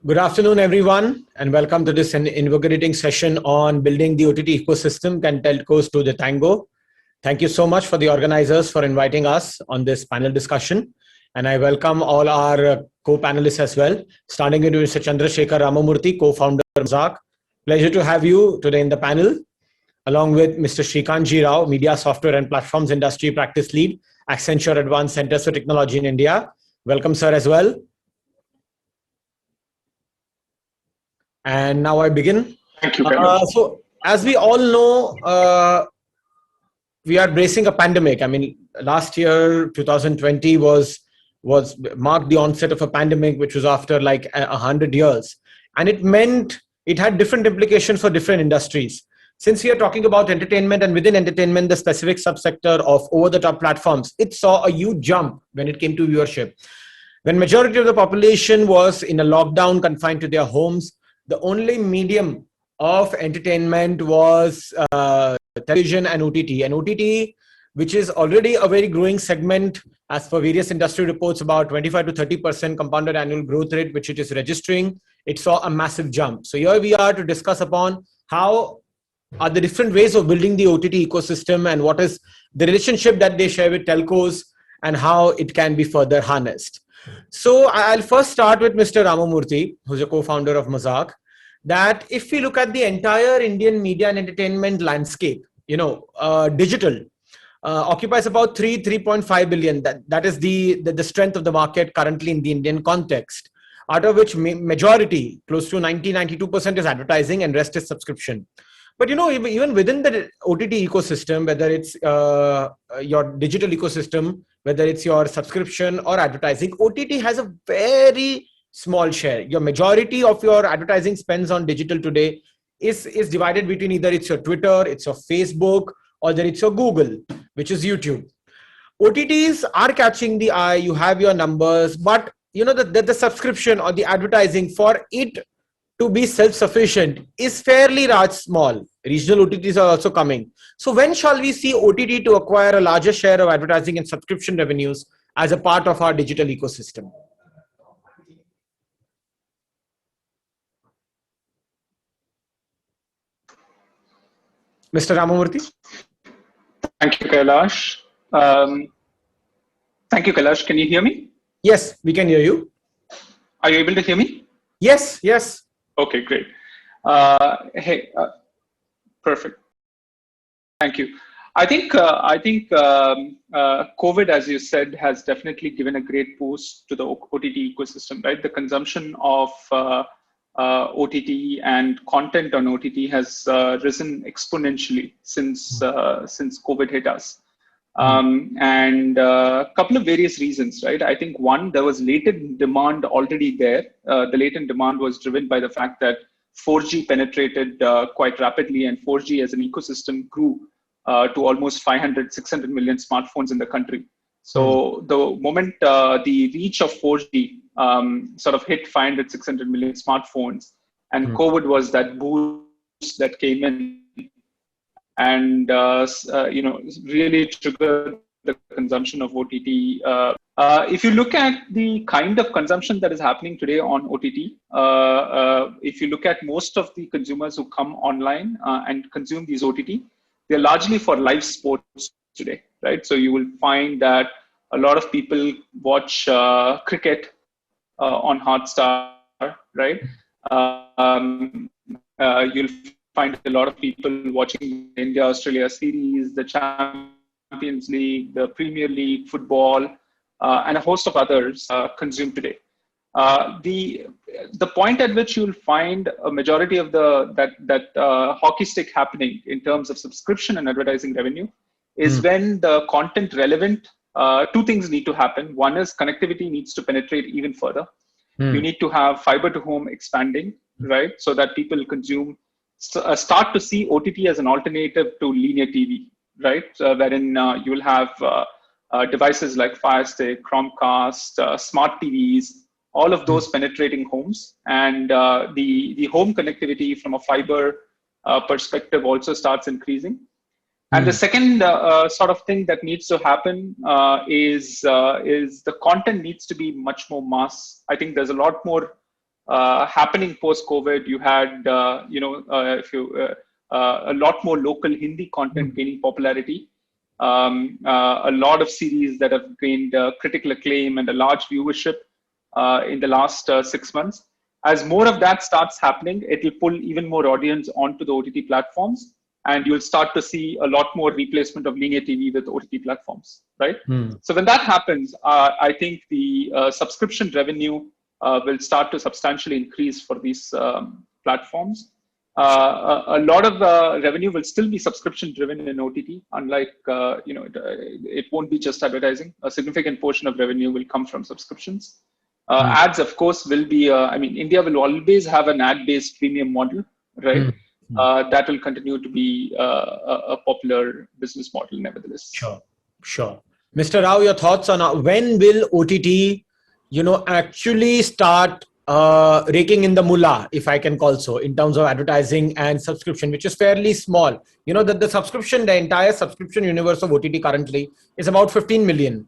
Good afternoon, everyone, and welcome to this invigorating session on building the OTT ecosystem and telcos to the tango. Thank you so much for the organizers for inviting us on this panel discussion. And I welcome all our co-panelists as well, starting with Mr. Chandrasekar Ramamoorthy, co-founder of Mozak. Pleasure to have you today in the panel, along with Mr. Srikanth Rao, Media Software and Platforms Industry Practice Lead, Accenture Advanced Centers for Technology in India. Welcome, sir, as well. And now I begin. Thank you, Kailash. So, as we all know, we are bracing a pandemic. I mean, last year, 2020 was marked the onset of a pandemic, which was after like 100 years, and it meant it had different implications for different industries. Since we are talking about entertainment, and within entertainment, the specific subsector of over-the-top platforms, it saw a huge jump when it came to viewership. When majority of the population was in a lockdown, confined to their homes, the only medium of entertainment was television and OTT. And OTT, which is already a very growing segment, as per various industry reports, about 25 to 30% compounded annual growth rate, which it is registering, it saw a massive jump. So here we are to discuss upon how are the different ways of building the OTT ecosystem and what is the relationship that they share with telcos and how it can be further harnessed. So I'll first start with Mr. Ramamoorthy, who's a co-founder of Mozak, that if we look at the entire Indian media and entertainment landscape, digital occupies about 3.5 billion. That is the strength of the market currently in the Indian context, out of which majority, close to 92% is advertising and rest is subscription. But even within the OTT ecosystem, whether it's your digital ecosystem, whether it's your subscription or advertising, OTT has a very small share. Your majority of your advertising spends on digital today is divided between either it's your Twitter, it's your Facebook, or then it's your Google, which is YouTube. OTTs are catching the eye. You have your numbers, but the subscription or the advertising for it to be self-sufficient is fairly large, small. Regional OTTs are also coming. So when shall we see OTT to acquire a larger share of advertising and subscription revenues as a part of our digital ecosystem? Mr. Ramamoorthy? Thank you, Kailash. Thank you, Kailash. Can you hear me? Yes, we can hear you. Are you able to hear me? Yes. Okay, great. Perfect. Thank you. I think COVID, as you said, has definitely given a great boost to the OTT ecosystem, right? The consumption of OTT and content on OTT has risen exponentially since COVID hit us. And a couple of various reasons, right? I think one, there was latent demand already there. The latent demand was driven by the fact that 4G penetrated quite rapidly, and 4G as an ecosystem grew to almost 600 million smartphones in the country. So the moment the reach of 4G sort of hit 600 million smartphones, and COVID was that boost that came in and really triggered the consumption of OTT. If you look at the kind of consumption that is happening today on OTT, if you look at most of the consumers who come online and consume these OTT, they're largely for live sports today, right? So you will find that a lot of people watch cricket on Hotstar, right? You'll find a lot of people watching the India-Australia series, the Champions League, the Premier League, football, and a host of others consumed today. The point at which you'll find a majority of that hockey stick happening in terms of subscription and advertising revenue is when the content relevant, two things need to happen. One is connectivity needs to penetrate even further. You need to have fiber to home expanding, right? So that people start to see OTT as an alternative to linear TV, right? Wherein you will have devices like Fire Stick, Chromecast, smart TVs, all of those penetrating homes, and the home connectivity from a fiber perspective also starts increasing. And the second sort of thing that needs to happen is the content needs to be much more mass. I think there's a lot more happening post-COVID. You had, a lot more local Hindi content gaining popularity. A lot of series that have gained critical acclaim and a large viewership in the last 6 months. As more of that starts happening, it will pull even more audience onto the OTT platforms, and you'll start to see a lot more replacement of linear TV with OTT platforms, right? So when that happens, I think the subscription revenue will start to substantially increase for these platforms. A lot of revenue will still be subscription driven in OTT, unlike, it won't be just advertising. A significant portion of revenue will come from subscriptions. Ads, of course, will be, India will always have an ad-based premium model, right? That will continue to be a popular business model, nevertheless. Sure. Mr. Rao, your thoughts on when will OTT, actually start raking in the mullah, if I can call so, in terms of advertising and subscription, which is fairly small. The entire subscription universe of OTT currently is about 15 million.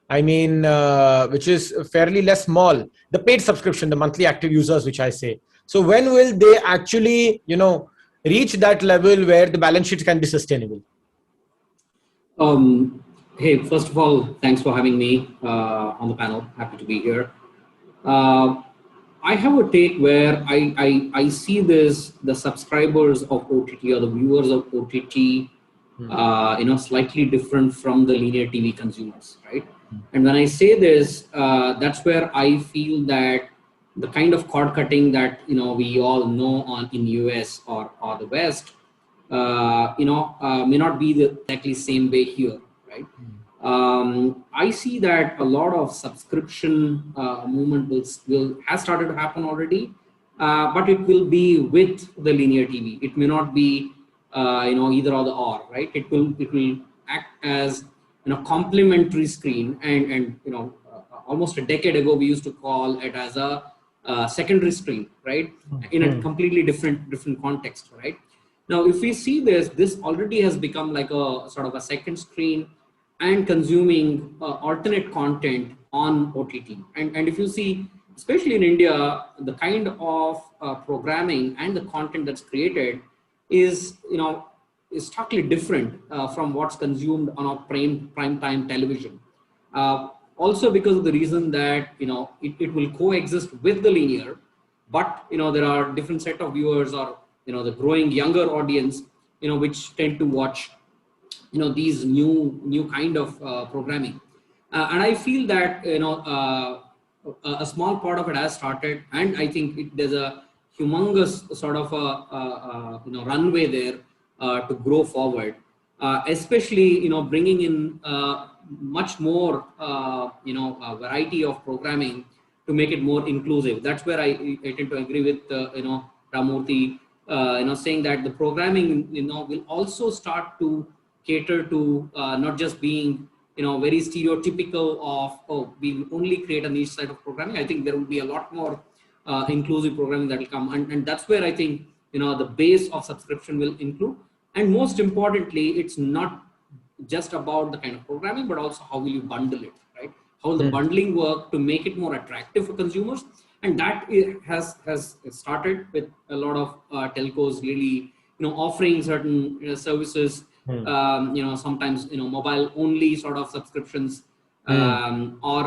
Which is fairly less small. The paid subscription, the monthly active users, which I say. So when will they actually, reach that level where the balance sheets can be sustainable? Hey, first of all, thanks for having me on the panel. Happy to be here. I have a take where I see the subscribers of OTT or the viewers of OTT, slightly different from the linear TV consumers, right? And when I say this, that's where I feel that the kind of cord cutting that we all know in US or the West, may not be the exactly same way here, right? I see that a lot of subscription movement has started to happen already, but it will be with the linear TV. It may not be either or, right? It will act as complementary screen, and almost a decade ago we used to call it as a secondary screen, right? In a completely different context, right? Now, if we see this already has become like a sort of a second screen and consuming alternate content on OTT. And if you see, especially in India, the kind of programming and the content that's created is totally different from what's consumed on a prime time television. Also because of the reason that it will coexist with the linear, but there are different set of viewers or the growing younger audience which tend to watch these new kind of programming, and I feel that a small part of it has started, and I think there's a humongous sort of runway there to grow forward, especially bringing in much more variety of programming to make it more inclusive. That's where I tend to agree with Ramamoorthy, saying that the programming will also start to cater to not just being very stereotypical of we only create a niche side of programming. I think there will be a lot more inclusive programming that will come, and that's where I think the base of subscription will include. And most importantly, it's not just about the kind of programming, but also how will you bundle it, right? How will the bundling work to make it more attractive for consumers? And that has started with a lot of telcos really offering certain services, sometimes mobile only sort of subscriptions, or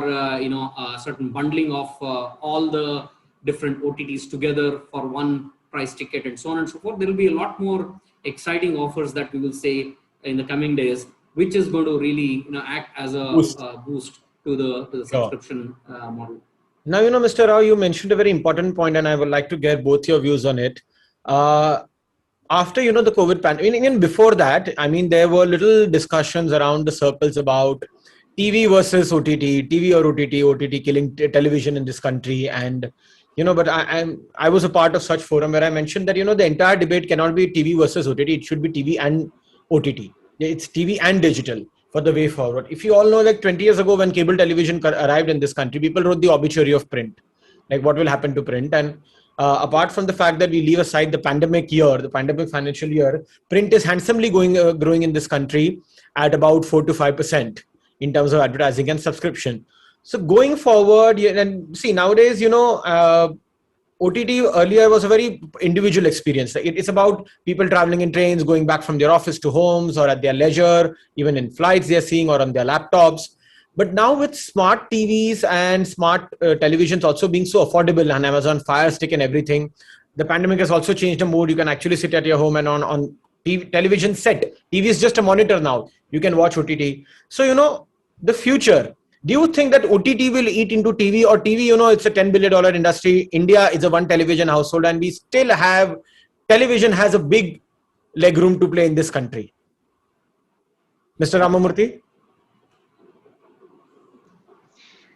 certain bundling of all the different OTTs together for one price ticket, and so on and so forth. There will be a lot more exciting offers that we will say in the coming days, which is going to really act as a boost to the subscription model. Now, Mr. Rao, you mentioned a very important point, and I would like to get both your views on it. After, the COVID pandemic, even before that, there were little discussions around the circles about TV versus OTT, TV or OTT killing television in this country. And, but I was a part of such forum where I mentioned that, the entire debate cannot be TV versus OTT. It should be TV and OTT. It's TV and digital for the way forward. If you all know, like 20 years ago, when cable television arrived in this country, people wrote the obituary of print, like what will happen to print. And apart from the fact that we leave aside the pandemic financial year, print is handsomely growing in this country at about 4 to 5% in terms of advertising and subscription. So going forward, and see nowadays, OTT earlier was a very individual experience. It's about people traveling in trains, going back from their office to homes or at their leisure, even in flights they're seeing or on their laptops. But now with smart TVs and smart televisions also being so affordable on Amazon Fire Stick and everything, the pandemic has also changed the mood. You can actually sit at your home and on TV, television set. TV is just a monitor now. You can watch OTT. So, the future. Do you think that OTT will eat into TV, or TV, it's a $10 billion industry. India is a one television household and we still have, television has a big leg room to play in this country. Mr. Ramamoorthy?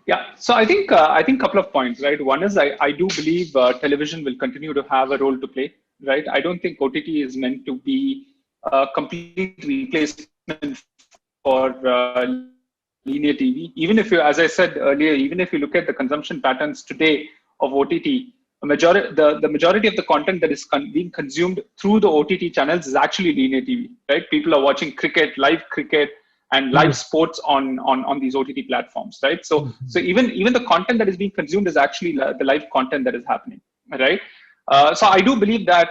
Yeah, so I think a couple of points, right? One is I do believe television will continue to have a role to play, right? I don't think OTT is meant to be a complete replacement for linear TV. Even if you, as I said earlier, even if you look at the consumption patterns today of OTT, the majority of the content that is being consumed through the OTT channels is actually linear TV, right? People are watching live cricket, and live sports on these OTT platforms, right? So even the content that is being consumed is actually the live content that is happening, right? So I do believe that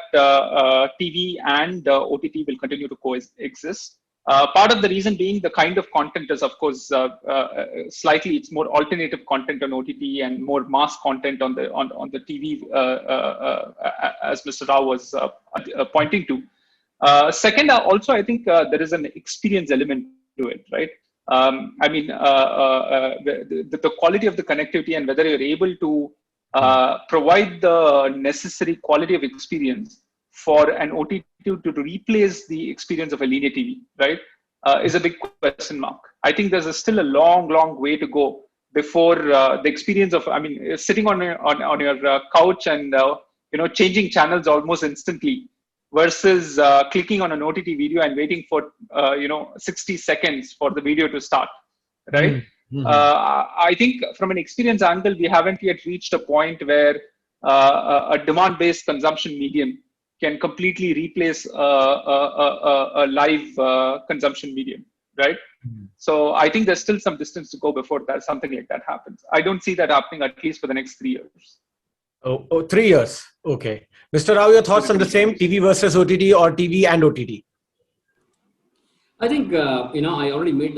TV and OTT will continue to coexist. Part of the reason being the kind of content is, of course, slightly it's more alternative content on OTT and more mass content on the TV, as Mr. Rao was pointing to. Second, also I think there is an experience element to it, right? I mean, the quality of the connectivity and whether you're able to provide the necessary quality of experience for an OTT to replace the experience of a linear TV, right, is a big question mark. I think there's still a long way to go before the experience of, I mean, sitting on your couch and changing channels almost instantly, versus clicking on an OTT video and waiting for 60 seconds for the video to start, right? Mm-hmm. I think from an experience angle, we haven't yet reached a point where a demand-based consumption medium can completely replace a live consumption medium, right? Mm-hmm. So I think there's still some distance to go before that something like that happens. I don't see that happening at least for the next 3 years. Oh, 3 years. Okay. Mr. Rao, your thoughts on the same, TV versus OTT or TV and OTT? I think, I already made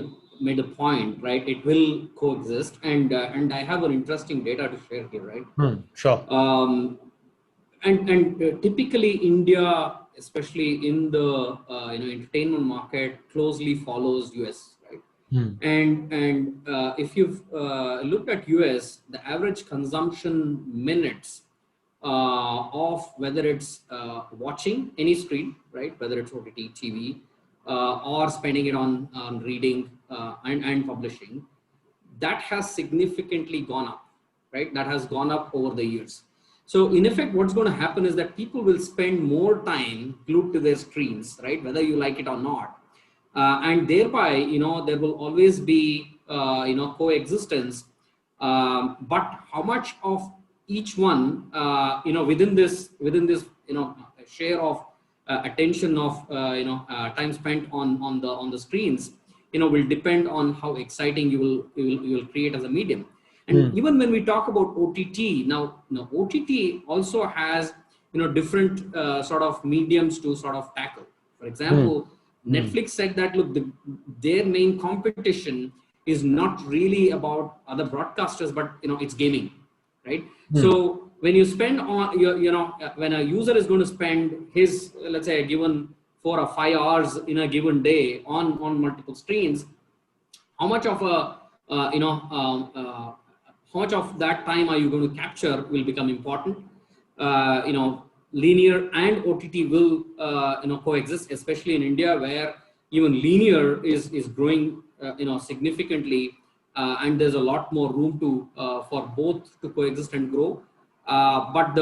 the point, right? It will coexist. And I have an interesting data to share here, right? Sure. And typically India, especially in the entertainment market, closely follows US, right? And if you've looked at US, the average consumption minutes of whether it's watching any screen, right, whether it's OTT, TV, or spending it on reading and publishing, that has significantly gone up, right? That has gone up over the years. So in effect, what's going to happen is that people will spend more time glued to their screens, right, whether you like it or not. And thereby, there will always be, coexistence. But how much of each one, within this, share of attention of, time spent on the screens, will depend on how exciting you will create as a medium. And even when we talk about OTT, now OTT also has, different sort of mediums to sort of tackle. For example, Netflix said that, look, their main competition is not really about other broadcasters, but, it's gaming, right? So when you spend on when a user is going to spend his, let's say, a given 4 or 5 hours in a given day on multiple screens, how much of how much of that time are you going to capture will become important. Linear and OTT will coexist, especially in India, where even linear is growing significantly, and there's a lot more room to for both to coexist and grow. But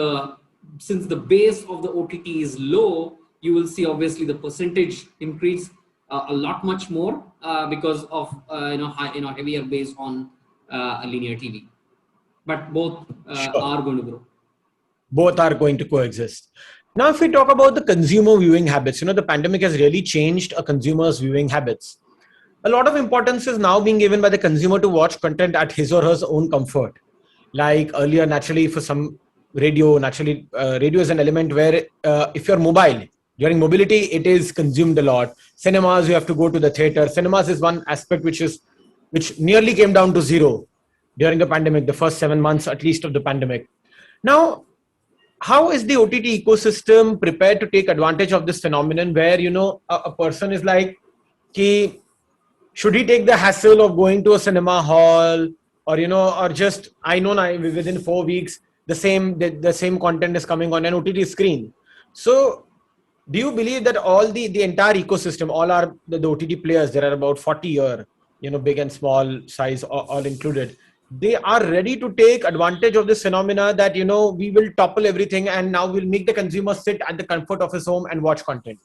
since the base of the OTT is low, you will see obviously the percentage increase a lot much more because of heavier base on a linear TV. But both are going to grow. Both are going to coexist. Now, if we talk about the consumer viewing habits, the pandemic has really changed a consumer's viewing habits. A lot of importance is now being given by the consumer to watch content at his or her own comfort. Like earlier, naturally, for some radio. Naturally, radio is an element where if you're mobile, during mobility, it is consumed a lot. Cinemas, you have to go to the theater. Cinemas is one aspect which nearly came down to zero during the pandemic, the first 7 months at least of the pandemic. Now, how is the OTT ecosystem prepared to take advantage of this phenomenon where, a person is like, ki, should he take the hassle of going to a cinema hall, or, or just, I know now within 4 weeks, the same content is coming on an OTT screen. So do you believe that all the entire ecosystem, all are the OTT players, there are about 40 here, big and small size, all included, they are ready to take advantage of this phenomena that, we will topple everything and now we'll make the consumer sit at the comfort of his home and watch content?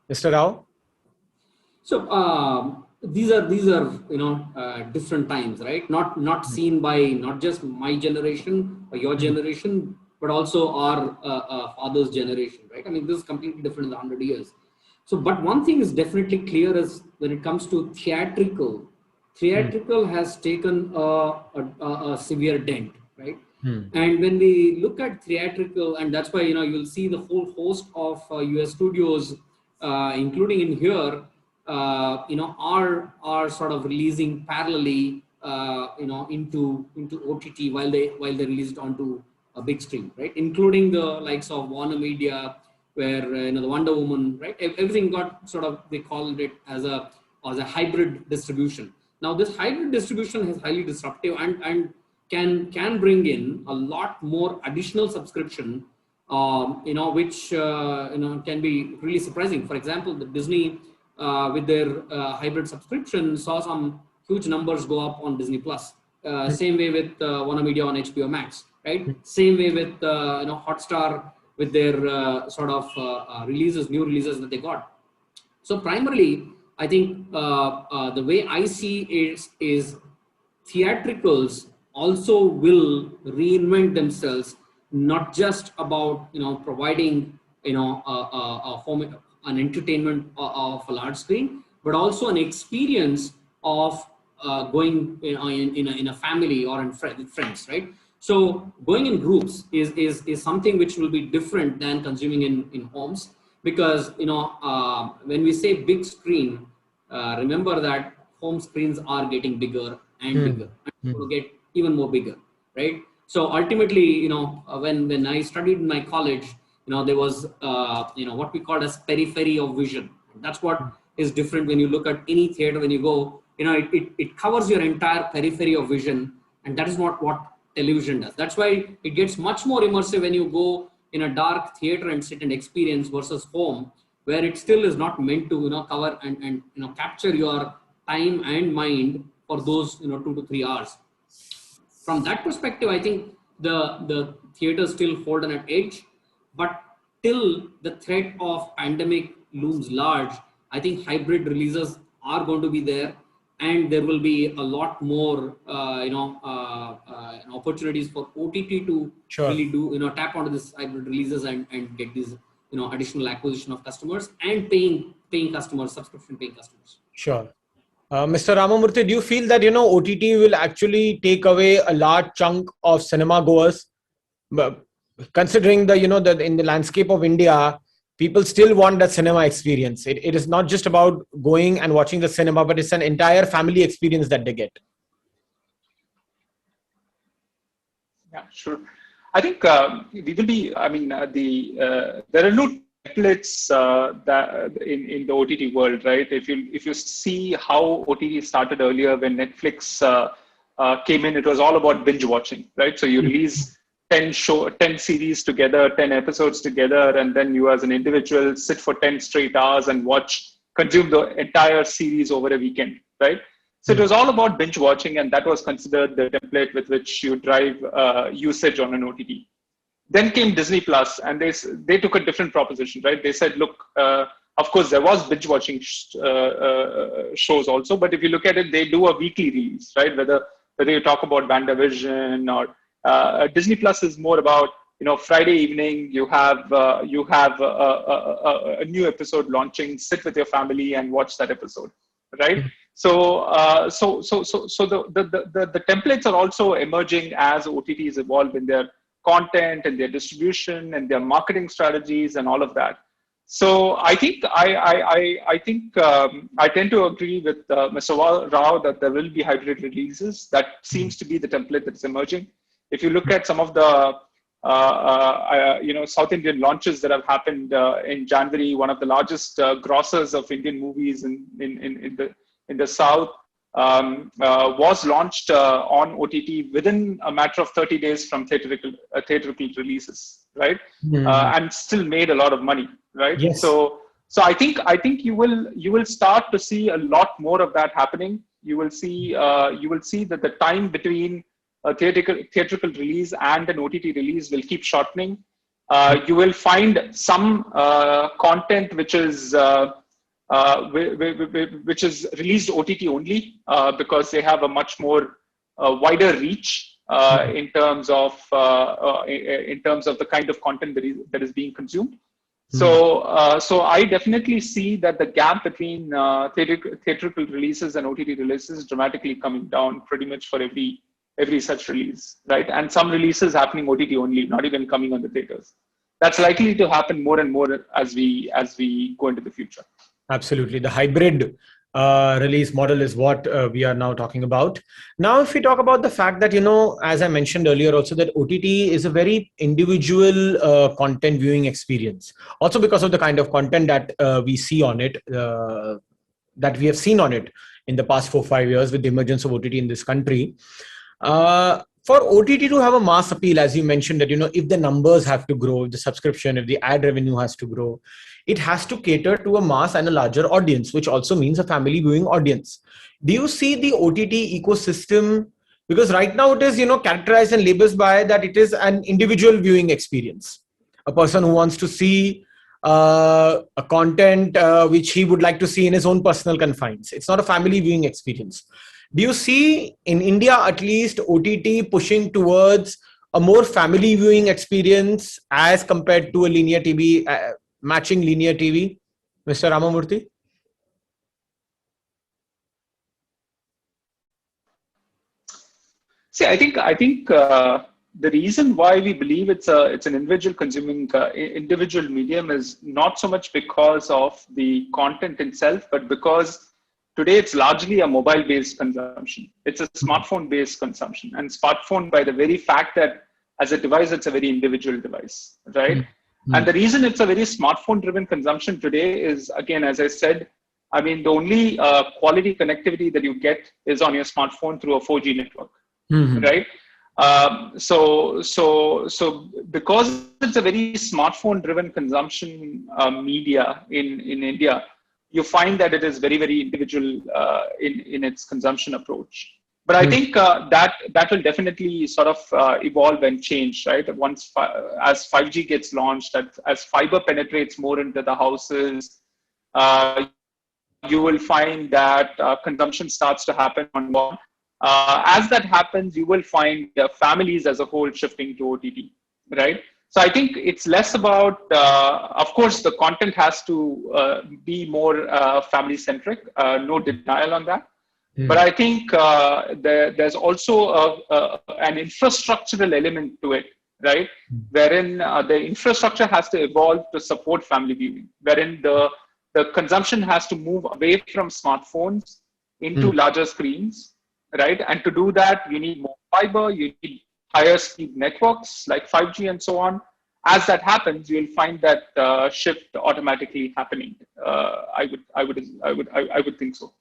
Mr. Rao? So these are different times, right? Not seen by not just my generation or your generation, but also our father's generation, right? I mean, this is completely different in the 100 years. So, but one thing is definitely clear is when it comes to theatrical has taken a severe dent, right? And when we look at theatrical, and that's why, you'll see the whole host of US studios, including in here, are sort of releasing parallelly, into OTT while they release it onto a big screen, right? Including the likes of Warner Media, where the Wonder Woman, right? Everything got sort of, they called it as a hybrid distribution. Now this hybrid distribution is highly disruptive and can bring in a lot more additional subscription, which can be really surprising. For example, the Disney with their hybrid subscription saw some huge numbers go up on Disney Plus. Same way with Warner Media on HBO Max, right? Same way with Hotstar with their new releases that they got. So primarily, I think the way I see it is theatricals also will reinvent themselves, not just about providing an entertainment of a large screen, but also an experience of going in a family or with friends, right? So going in groups is something which will be different than consuming in homes, because when we say big screen, remember that home screens are getting bigger and bigger, and going to get even more bigger, right? So ultimately, when I studied in my college, there was what we call as periphery of vision. That's what is different when you look at any theater. When you go, it covers your entire periphery of vision, and that is not what television does. That's why it gets much more immersive when you go in a dark theater and sit and experience, versus home, where it still is not meant to cover and capture your time and mind for those 2 to 3 hours. From that perspective, I think the theaters still hold an edge, but till the threat of pandemic looms large, I think hybrid releases are going to be there, and there will be a lot more opportunities for OTT to really do tap onto this hybrid releases and get these additional acquisition of customers and paying customers, subscription paying customers. Sure. Mr. Ramamoorthy, do you feel that OTT will actually take away a large chunk of cinema goers? Considering the in the landscape of India, people still want that cinema experience. It is not just about going and watching the cinema, but it's an entire family experience that they get. Yeah, sure. I think we will be. I mean, there are no templates that in the OTT world, right? If you see how OTT started earlier, when Netflix came in, it was all about binge watching, right? So you release 10 series together, 10 episodes together, and then you as an individual sit for 10 straight hours and consume the entire series over a weekend, right? So it was all about binge watching, and that was considered the template with which you drive usage on an OTT. Then came Disney Plus, and they took a different proposition, right? They said, look, of course, there was binge watching shows also, but if you look at it, they do a weekly release, right? Whether you talk about WandaVision or Disney Plus is more about Friday evening you have a new episode launching. Sit with your family and watch that episode, right? So the templates are also emerging as OTTs evolve in their content and their distribution and their marketing strategies and all of that. So I think I tend to agree with Mr. Rao that there will be hybrid releases. That seems to be the template that's emerging. If you look at some of the South Indian launches that have happened in January, one of the largest grossers of Indian movies in the South was launched on OTT within a matter of 30 days from theatrical releases, right? And still made a lot of money, right? Yes. So I think you will start to see a lot more of that happening. You will see that the time between a theatrical release and an OTT release will keep shortening. You will find some content which is released OTT only because they have a much more wider reach in terms of the kind of content that is being consumed. So I definitely see that the gap between theatrical releases and OTT releases is dramatically coming down pretty much for every such release, right? And some releases happening OTT only, not even coming on the theaters. That's likely to happen more and more as we go into the future. Absolutely. The hybrid release model is what we are now talking about. Now, if we talk about the fact that, as I mentioned earlier also, that OTT is a very individual content viewing experience. Also because of the kind of content that we see on it, that we have seen on it in the past 4-5 years with the emergence of OTT in this country. For OTT to have a mass appeal, as you mentioned, that, if the numbers have to grow, if the subscription, if the ad revenue has to grow, it has to cater to a mass and a larger audience, which also means a family viewing audience. Do you see the OTT ecosystem? Because right now it is, characterized and labeled by that it is an individual viewing experience. A person who wants to see a content which he would like to see in his own personal confines. It's not a family viewing experience. Do you see in India, at least, OTT pushing towards a more family viewing experience as compared to a linear TV, matching linear TV? Mr. Ramamoorthy? See, I think the reason why we believe it's an individual consuming individual medium is not so much because of the content itself, but because today it's largely a mobile-based consumption. It's a smartphone-based consumption, and smartphone, by the very fact that as a device, it's a very individual device, right? And the reason it's a very smartphone-driven consumption today is, again, as I said, I mean, the only quality connectivity that you get is on your smartphone through a 4G network, right? So because it's a very smartphone-driven consumption media in India, you find that it is very, very individual in its consumption approach. But I think that will definitely sort of evolve and change, right? Once as 5G gets launched, as fiber penetrates more into the houses, you will find that consumption starts to happen on one. As that happens, you will find families as a whole shifting to OTT, right? So I think it's less about, of course, the content has to be more family-centric, no denial on that. But I think there's also an infrastructural element to it, right? Wherein the infrastructure has to evolve to support family viewing, wherein the consumption has to move away from smartphones into larger screens, right? And to do that, you need more fiber, you need higher speed networks like 5G and so on. As that happens, you'll find that shift automatically happening. I would think so.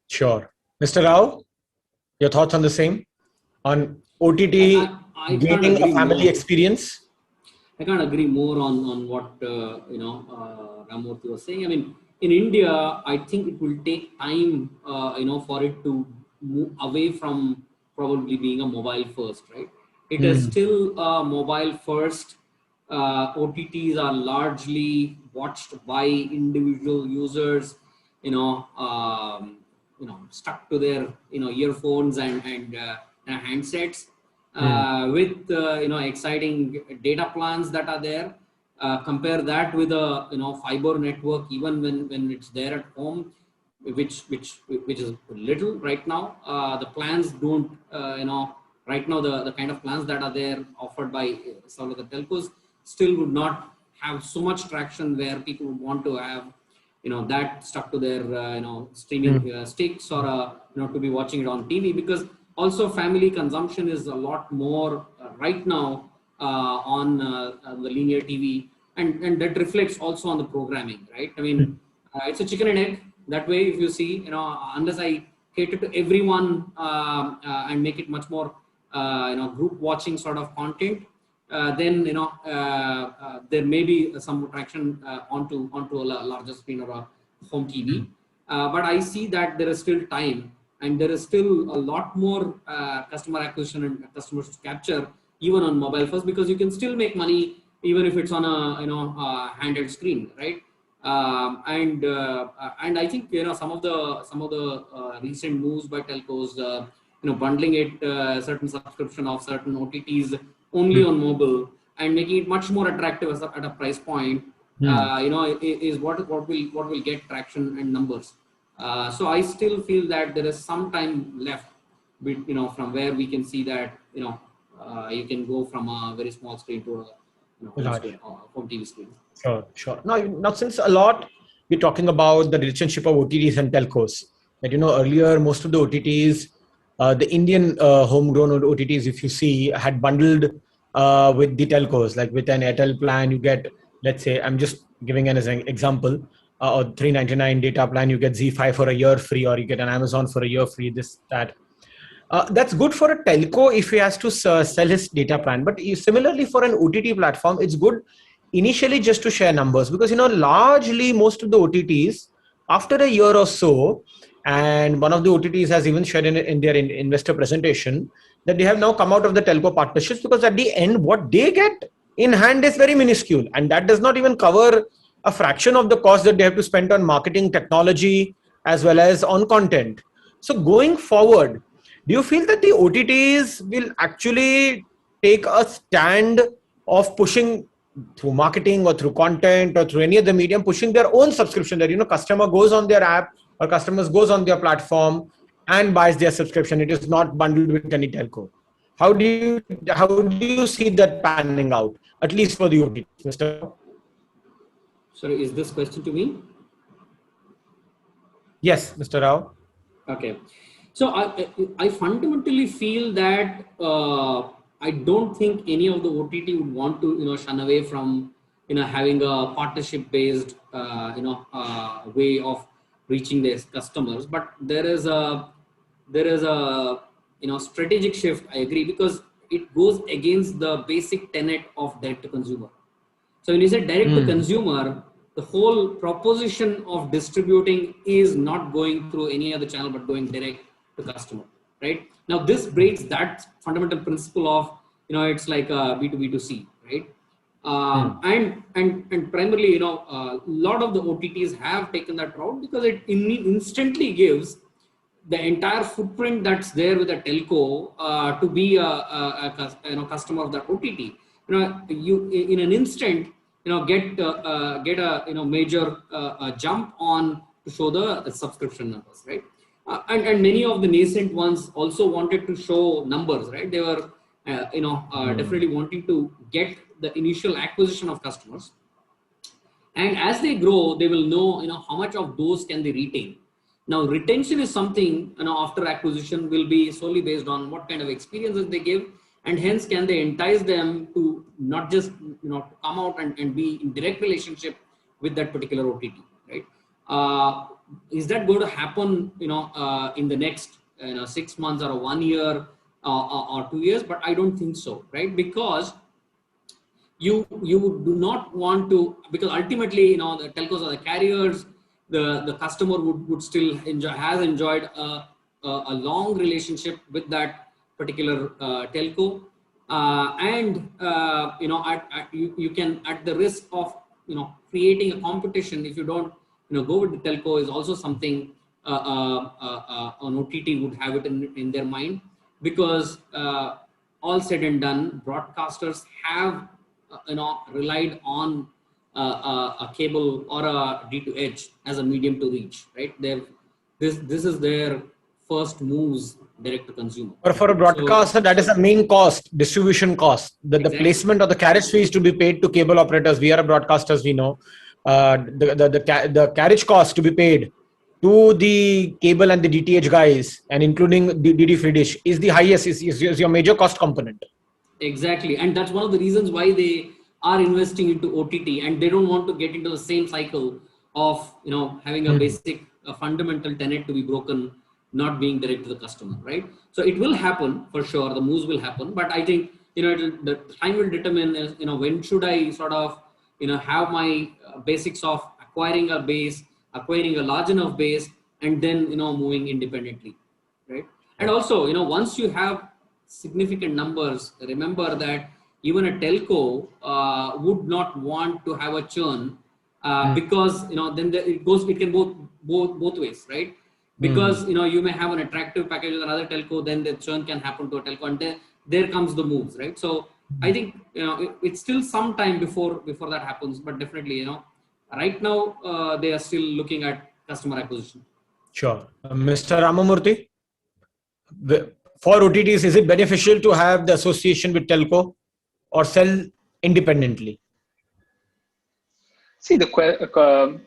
Sure. Mr. Rao, your thoughts on the same? On OTT gaining a family experience? I can't agree more on what Ramamoorthy was saying. I mean, in India, I think it will take time, for it to move away from probably being a mobile first, right? It is still mobile first. OTTs are largely watched by individual users, stuck to their earphones and handsets with exciting data plans that are there. Compare that with a fiber network, even when it's there at home, which is little right now. The plans don't right now the kind of plans that are there offered by some of the telcos still would not have so much traction where people would want to have, that stuck to their, streaming sticks or, to be watching it on TV, because also family consumption is a lot more right now on the linear TV, and that reflects also on the programming, right? I mean, it's a chicken and egg that way. If you see, unless I cater to everyone and make it much more, group watching sort of content, then there may be some traction onto a larger screen or a home TV. But I see that there is still time, and there is still a lot more customer acquisition and customers to capture even on mobile first, because you can still make money even if it's on a handheld screen, right? And I think some of the recent moves by telcos, bundling it certain subscription of certain OTTs only on mobile and making it much more attractive at a price point, is what will get traction and numbers. So I still feel that there is some time left, from where we can see that you can go from a very small screen to a home TV screen. Sure. Now, since a lot we're talking about the relationship of OTTs and telcos, that earlier most of the OTTs, the Indian homegrown OTTs, if you see, had bundled with the telcos. Like with an Airtel plan, you get, let's say, I'm just giving an example, or $399 data plan, you get Z5 for a year free, or you get an Amazon for a year free, this, that. That's good for a telco if he has to sell his data plan. But similarly, for an OTT platform, it's good initially just to share numbers, because largely most of the OTTs, after a year or so, and one of the OTTs has even shared in their investor presentation that they have now come out of the telco partnerships, because at the end what they get in hand is very minuscule, and that does not even cover a fraction of the cost that they have to spend on marketing, technology, as well as on content. So going forward, do you feel that the OTTs will actually take a stand of pushing through marketing or through content or through any other medium, pushing their own subscription, that customer goes on their app or customers goes on their platform and buys their subscription? It is not bundled with any telco. How do you see that panning out, at least for the OTTs, Mr. Sorry, is this question to me? Yes, Mr. Rao. Okay. So I fundamentally feel that I don't think any of the OTT would want to shun away from having a partnership based way of reaching their customers. But there is a strategic shift. I agree, because it goes against the basic tenet of direct to consumer. So when you say direct to consumer, the whole proposition of distributing is not going through any other channel but going direct to customer, right? Now this breaks that fundamental principle of it's like a B2B2C, right? And primarily a lot of the OTTs have taken that route, because it instantly gives the entire footprint that's there with a telco to be a customer of that OTT. You in an instant get a major jump on to show the subscription numbers, right? And many of the nascent ones also wanted to show numbers, right? They were definitely wanting to get the initial acquisition of customers, and as they grow they will know how much of those can they retain. Now retention is something after acquisition will be solely based on what kind of experiences they give, and hence can they entice them to not just to come out and be in direct relationship with that particular OTT, right? Is that going to happen in the next 6 months or 1 year or 2 years? But I don't think so, right? Because you do not want to, because ultimately the telcos are the carriers. The customer would still has enjoyed a long relationship with that particular telco, and you can, at the risk of creating a competition, if you don't go with the telco, is also something an OTT would have it in their mind, because all said and done, broadcasters have relied on a cable or a D2H as a medium to reach, right? This is their first moves direct to consumer. Or for a broadcaster, that is the main cost, distribution cost. The placement of the carriage fees to be paid to cable operators. We are broadcasters, we know. The carriage cost to be paid to the cable and the DTH guys, and including the DD free dish, is the highest, is your major cost component. Exactly. And that's one of the reasons why they are investing into OTT, and they don't want to get into the same cycle of, having a basic, a fundamental tenet to be broken, not being direct to the customer, right? So it will happen for sure. The moves will happen, but I think, the time will determine, when should I sort of, have my basics of acquiring a base, acquiring a large enough base, and then, moving independently, right? And also, once you have significant numbers, remember that even a telco would not want to have a churn because then it can both ways, right? Because you may have an attractive package with another telco, then the churn can happen to a telco, and then there comes the moves, right? So I think it's still some time before that happens, but definitely right now they are still looking at customer acquisition. Sure, Mr. Ramamoorthy, for OTTs, is it beneficial to have the association with telco or sell independently? See, telco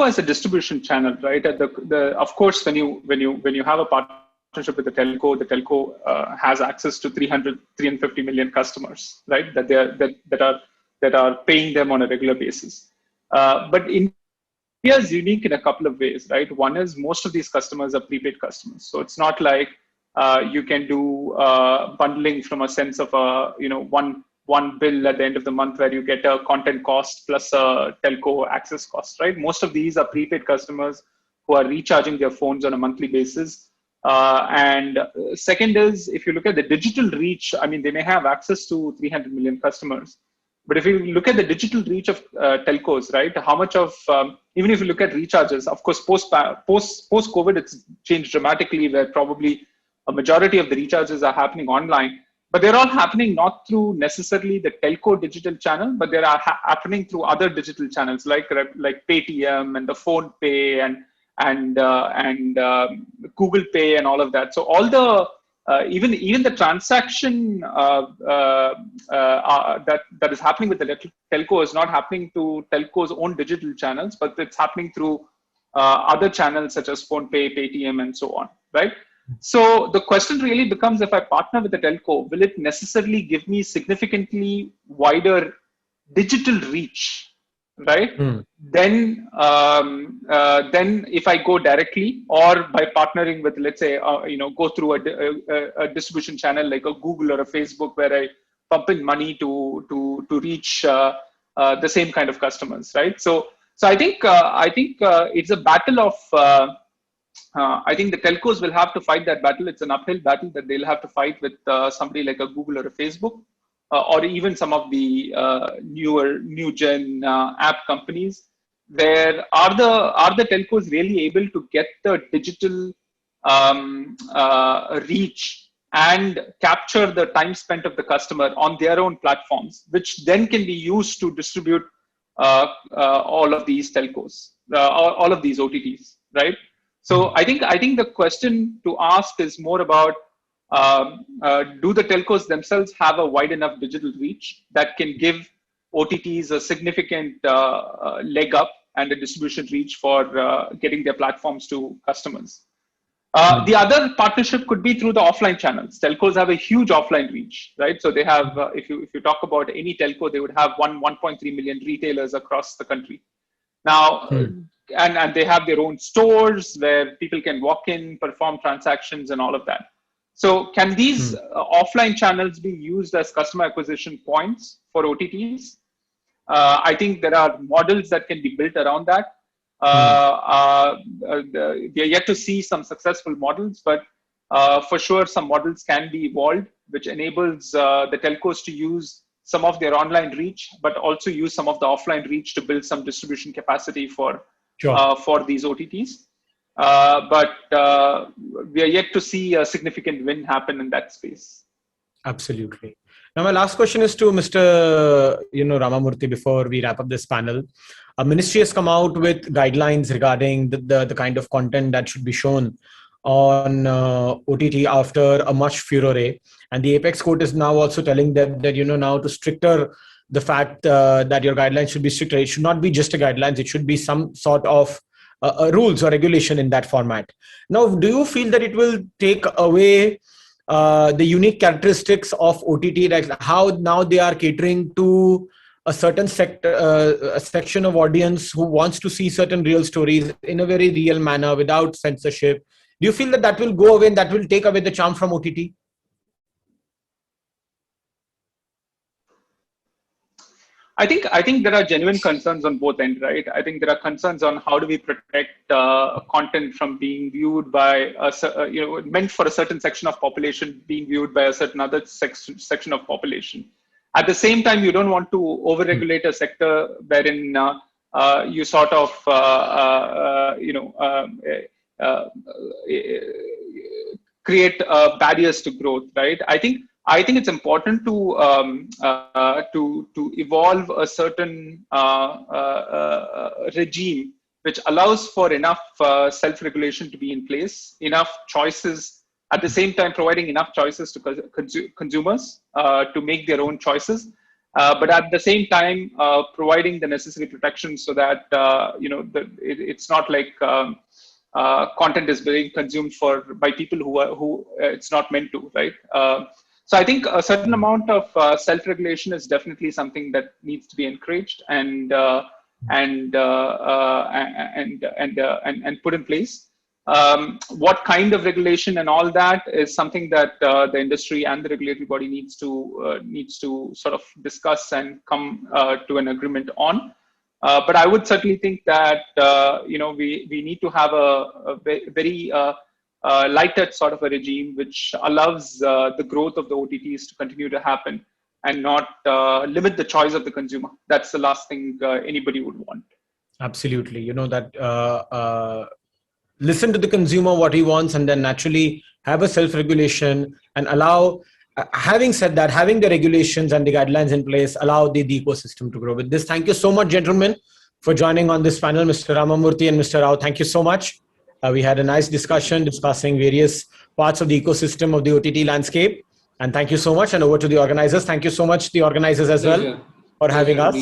as a distribution channel, right? Of course, when you have a partnership with the telco has access to 350 million customers, right? That are paying them on a regular basis. But India is unique in a couple of ways, right? One is most of these customers are prepaid customers, so it's not like you can do bundling from a sense of one bill at the end of the month where you get a content cost plus a telco access cost, right? Most of these are prepaid customers who are recharging their phones on a monthly basis. And second is, if you look at the digital reach, I mean, they may have access to 300 million customers. But if you look at the digital reach of telcos, right, how much of, even if you look at recharges, of course, post-COVID, it's changed dramatically where probably a majority of the recharges are happening online. But they're all happening not through necessarily the telco digital channel, but they are happening through other digital channels like Paytm and the Phone Pay and Google Pay and all of that. So all the even the transaction that is happening with the telco is not happening to telco's own digital channels, but it's happening through other channels such as Phone Pay, Paytm, and so on, right? So the question really becomes, if I partner with a telco, will it necessarily give me significantly wider digital reach, right? Then if I go directly or by partnering with, let's say, go through a distribution channel like a Google or a Facebook where I pump in money to reach the same kind of customers, right? So I think it's a battle of. I think the telcos will have to fight that battle. It's an uphill battle that they'll have to fight with somebody like a Google or a Facebook, or even some of the new gen app companies. Where are the telcos really able to get the digital reach and capture the time spent of the customer on their own platforms, which then can be used to distribute all of these telcos, all of these OTTs, right? So I think the question to ask is more about do the telcos themselves have a wide enough digital reach that can give OTTs a significant leg up and a distribution reach for getting their platforms to customers. The other partnership could be through the offline channels. Telcos have a huge offline reach, right? So they have, if you talk about any telco, they would have 1.3 million retailers across the country. Now, and they have their own stores where people can walk in, perform transactions and all of that. So can these offline channels be used as customer acquisition points for OTTs? I think there are models that can be built around that. We are yet to see some successful models, but for sure some models can be evolved, which enables the telcos to use some of their online reach, but also use some of the offline reach to build some distribution capacity for these OTTs. But we are yet to see a significant win happen in that space. Absolutely. Now, my last question is to Mr. Ramamoorthy before we wrap up this panel. A ministry has come out with guidelines regarding the kind of content that should be shown on OTT after a much furore, and the apex court is now also telling them that now to stricter the fact that your guidelines should be stricter. It should not be just a guidelines; it should be some sort of rules or regulation in that format. Now, do you feel that it will take away the unique characteristics of OTT, like how now they are catering to a certain sector, a section of audience who wants to see certain real stories in a very real manner without censorship? Do you feel that that will go away and that will take away the charm from OTT? I think there are genuine concerns on both ends, right? I think there are concerns on how do we protect content from being viewed by meant for a certain section of population being viewed by a certain other section of population. At the same time, you don't want to overregulate a sector wherein you sort of create barriers to growth, right? I think it's important to evolve a certain regime which allows for enough self-regulation to be in place, enough choices, at the same time providing enough choices to consumers to make their own choices, but at the same time providing the necessary protections so that it's not like content is being consumed by people who it's not meant to, right? So I think a certain amount of self-regulation is definitely something that needs to be encouraged and put in place. What kind of regulation and all that is something that the industry and the regulatory body needs to sort of discuss and come to an agreement on. But I would certainly think that we need to have a very lighter sort of a regime which allows the growth of the OTTs to continue to happen and not limit the choice of the consumer. That's the last thing anybody would want. Absolutely. That listen to the consumer what he wants, and then naturally have a self-regulation and allow, having said that, having the regulations and the guidelines in place, allow the ecosystem to grow. With this, thank you so much, gentlemen, for joining on this panel. Mr. Ramamoorthy and Mr. Rao, thank you so much. We had a nice discussion discussing various parts of the ecosystem of the OTT landscape. And thank you so much. And over to the organizers. Thank you so much, the organizers as well, for having us.